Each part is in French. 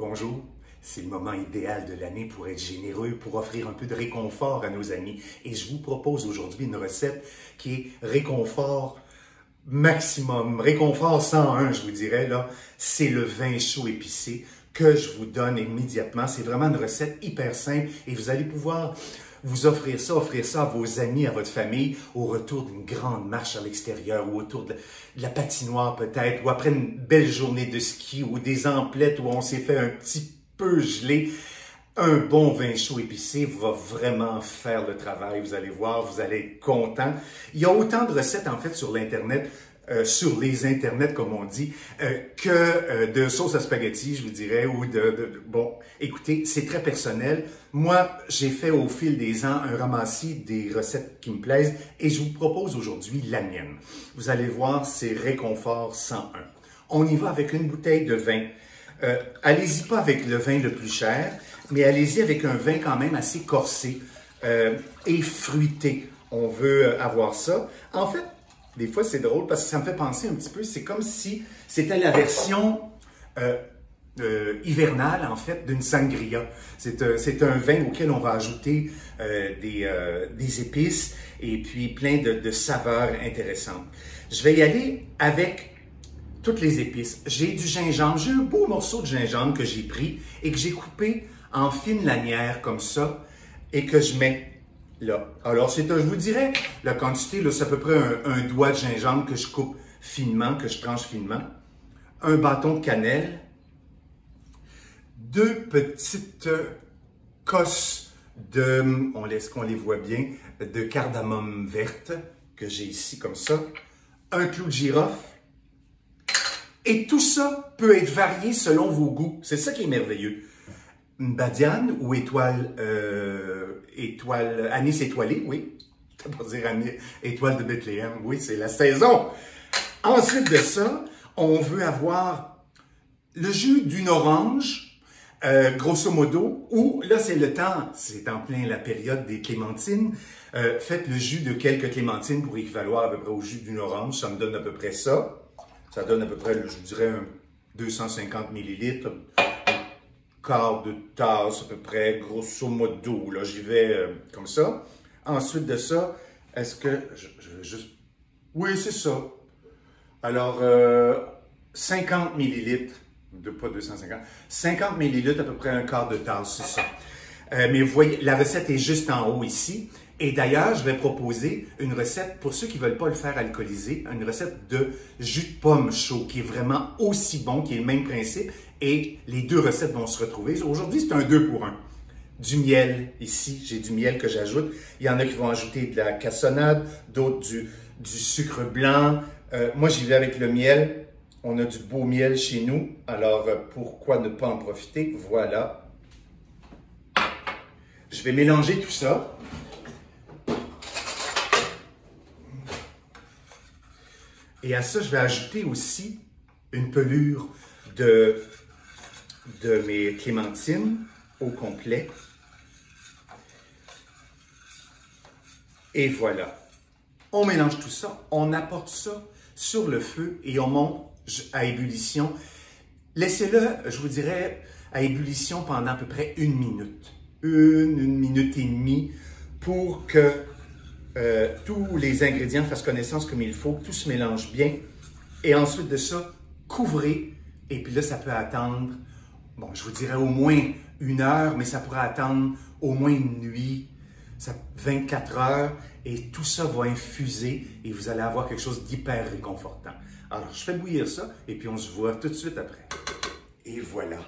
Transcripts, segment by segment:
Bonjour, c'est le moment idéal de l'année pour être généreux, pour offrir un peu de réconfort à nos amis. Et je vous propose aujourd'hui une recette qui est réconfort maximum, réconfort 101, je vous dirais, là. C'est le vin chaud épicé que je vous donne immédiatement. C'est vraiment une recette hyper simple et vous allez pouvoir vous offrir ça à vos amis, à votre famille, au retour d'une grande marche à l'extérieur ou autour de la patinoire peut-être, ou après une belle journée de ski ou des emplettes où on s'est fait un petit peu geler. Un bon vin chaud épicé va vraiment faire le travail. Vous allez voir, vous allez être content. Il y a autant de recettes en fait sur l'Internet, sur les internets, comme on dit, que de sauce à spaghetti, je vous dirais, ou bon, écoutez, c'est très personnel. Moi, j'ai fait au fil des ans un ramassis des recettes qui me plaisent et je vous propose aujourd'hui la mienne. Vous allez voir, c'est Réconfort 101. On y va avec une bouteille de vin. Allez-y pas avec le vin le plus cher, mais allez-y avec un vin quand même assez corsé et fruité. On veut avoir ça. En fait, des fois, c'est drôle parce que ça me fait penser un petit peu, c'est comme si c'était la version hivernale, en fait, d'une sangria. C'est un vin auquel on va ajouter des épices et puis plein de saveurs intéressantes. Je vais y aller avec toutes les épices. J'ai du gingembre, j'ai un beau morceau de gingembre que j'ai pris et que j'ai coupé en fines lanières comme ça et que je mets là. Alors, je vous dirais, la quantité, là, c'est à peu près un doigt de gingembre que je coupe finement, que je tranche finement. Un bâton de cannelle. 2 petites cosses de, on laisse qu'on les voit bien, de cardamome verte que j'ai ici comme ça. Un clou de girofle. Et tout ça peut être varié selon vos goûts. C'est ça qui est merveilleux. Une badiane ou anis étoilé, oui. Pour dire étoile de Bethléem, oui, c'est la saison. Ensuite de ça, on veut avoir le jus d'une orange, grosso modo, ou là c'est le temps, c'est en plein la période des clémentines. Faites le jus de quelques clémentines pour équivaloir à peu près au jus d'une orange, ça me donne à peu près ça. Ça donne à peu près, je dirais, 250 millilitres, quart de tasse à peu près, grosso modo. Là, j'y vais comme ça. Ensuite de ça, est-ce que je vais juste... Oui, c'est ça. Alors, 50 millilitres, pas 250, 50 millilitres, à peu près un quart de tasse, c'est ça. Mais vous voyez, la recette est juste en haut ici. Et d'ailleurs, je vais proposer une recette, pour ceux qui ne veulent pas le faire alcooliser, une recette de jus de pomme chaud, qui est vraiment aussi bon, qui est le même principe. Et les deux recettes vont se retrouver. Aujourd'hui, c'est un 2 pour 1. Du miel, ici, j'ai du miel que j'ajoute. Il y en a qui vont ajouter de la cassonade, d'autres du sucre blanc. Moi, j'y vais avec le miel. On a du beau miel chez nous, alors pourquoi ne pas en profiter? Voilà. Je vais mélanger tout ça. Et à ça, je vais ajouter aussi une pelure de mes clémentines au complet. Et voilà. On mélange tout ça, on apporte ça sur le feu et on monte à ébullition. Laissez-le, je vous dirais, à ébullition pendant à peu près 1 minute. Une minute et demie pour que tous les ingrédients fassent connaissance comme il faut, que tout se mélange bien. Et ensuite de ça, couvrez. Et puis là, ça peut attendre, bon, je vous dirais au moins 1 heure, mais ça pourrait attendre au moins une nuit, 24 heures. Et tout ça va infuser et vous allez avoir quelque chose d'hyper réconfortant. Alors, je fais bouillir ça et puis on se voit tout de suite après. Et voilà.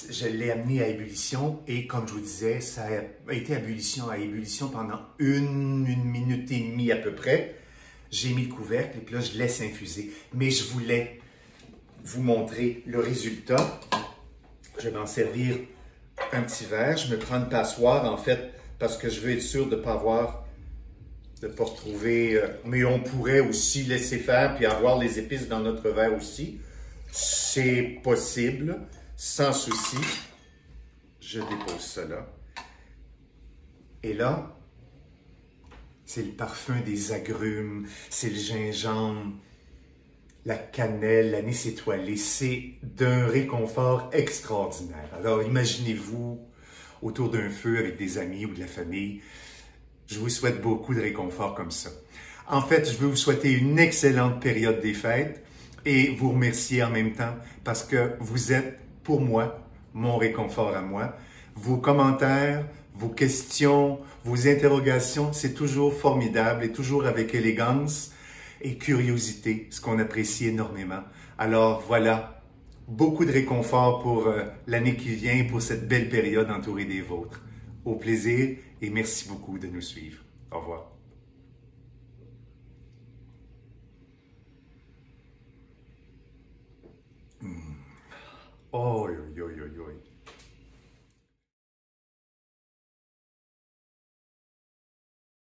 Je l'ai amené à ébullition et comme je vous disais, ça a été à ébullition pendant une minute et demie à peu près. J'ai mis le couvercle et puis là, je laisse infuser. Mais je voulais vous montrer le résultat. Je vais m'en servir un petit verre. Je me prends une passoire en fait parce que je veux être sûr de ne pas retrouver... mais on pourrait aussi laisser faire puis avoir les épices dans notre verre aussi. C'est possible. Sans souci, je dépose ça là. Et là, c'est le parfum des agrumes, c'est le gingembre. la cannelle, l'anis étoilé, c'est d'un réconfort extraordinaire. Alors imaginez-vous autour d'un feu avec des amis ou de la famille. Je vous souhaite beaucoup de réconfort comme ça. En fait, je veux vous souhaiter une excellente période des fêtes et vous remercier en même temps parce que vous êtes, pour moi, mon réconfort à moi. Vos commentaires, vos questions, vos interrogations, c'est toujours formidable et toujours avec élégance et curiosité, ce qu'on apprécie énormément. Alors voilà, beaucoup de réconfort pour l'année qui vient, pour cette belle période entourée des vôtres. Au plaisir et merci beaucoup de nous suivre. Au revoir.